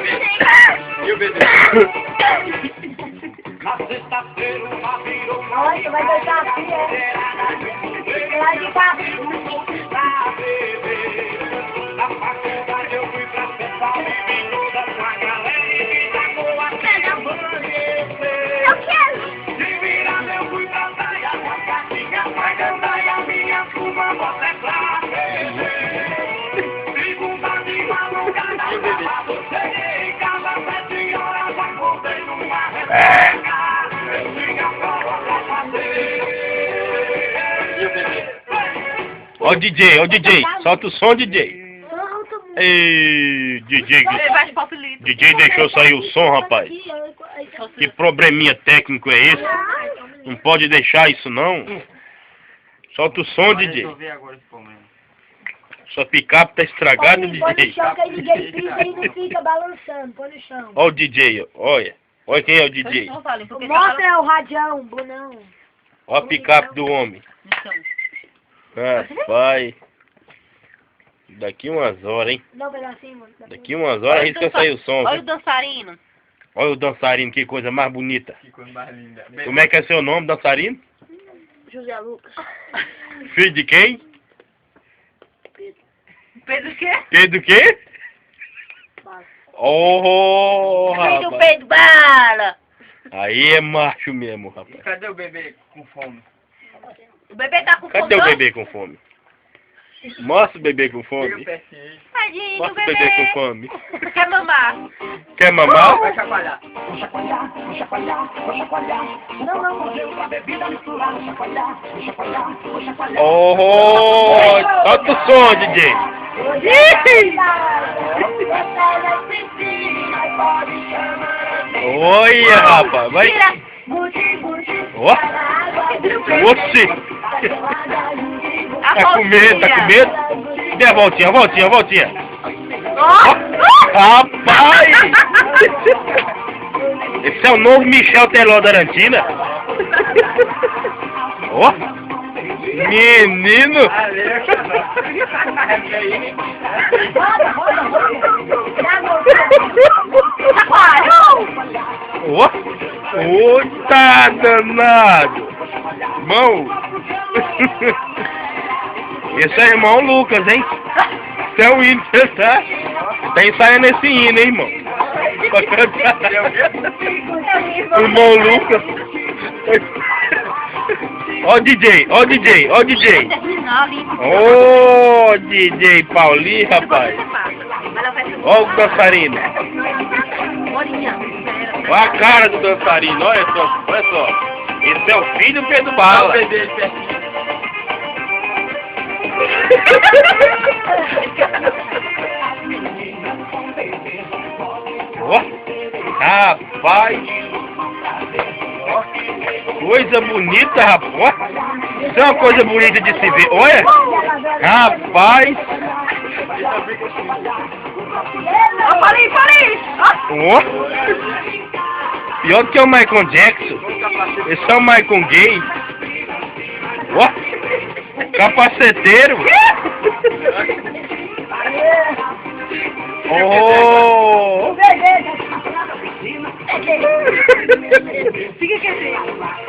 bebê? E o bebê? Nossa, vai deixar aqui, é? Vai ficar aqui. Na faculdade eu fui pra Central, vivi toda com a galera e Eu quero. de virada eu fui pra praia, com a caixinha pra cantar e a minha turma bota é pra beber. Segunda de madrugada, sábado cheguei em casa, 7 horas, acordei numa rebeca. Eu tinha prova pra fazer. Ó o DJ, solta o som, DJ. Ei, DJ deixou sair o som, rapaz. Que probleminha técnico é esse? Não pode deixar isso, não. Solta o som, DJ. Sua picape tá estragada, Põe no DJ. chão que aí ninguém pisa e não fica balançando. Põe no chão. Ó o DJ, olha. Olha quem é o DJ. Mostra o radião, bonão. Ó a picape do homem. Rapaz. Daqui umas horas, hein? Dá um pedacinho, mano. Daqui umas horas risca sair o som. Olha Viu? o dançarino. Olha o dançarino, que coisa mais bonita. Que coisa mais linda. Como é que é seu nome, dançarino? José Lucas. Filho de quem? Pedro o quê? Pedro quê? Oh, Filho do rapaz. Pedro Bala. Aí é macho mesmo, E rapaz. cadê o bebê com fome? O bebê tá com fome. Cadê o não? bebê com fome? Mostra o bebê com Chega fome. pertinho aí. Tadinho do Mostra o bebê. bebê com fome. Quer mamar? Quer mamar? Vai chacoalhar. Vou chacoalhar, vou chacoalhar, vou chacoalhar. Não, deu pra bebida misturar. Vou chacoalhar, vou chacoalhar, vou chacoalhar. Oh, solta o som, DJ. Olha, rapaz. Vai. Ó. Oxi. Tá com medo, tá com medo? Dê a voltinha, voltinha, voltinha. Rapaz! Esse é o novo Michel Teló da Arantina. Ó! Menino! Ó! Ô, tá danado! Irmão! Esse é irmão Lucas, hein? Esse é o hino, você tá? Tá ensaiando esse hino, hein, irmão? Pra cantar. Irmão Lucas. Ó o DJ, ó o DJ, ó o DJ. Ô, DJ Paulinho, rapaz. Ó o dançarino. Olha a cara do dançarino, olha só, olha só. Esse é o filho do Pedro Bala. Olha o bebê pertinho. Ó, rapaz. Ó, coisa bonita, rapaz. Isso é uma coisa bonita de se ver. Olha, rapaz. Ó, pior do que o Michael Jackson. Esse é o Michael Gay. Ó, capaceteiro. Oh! Fica quietinho.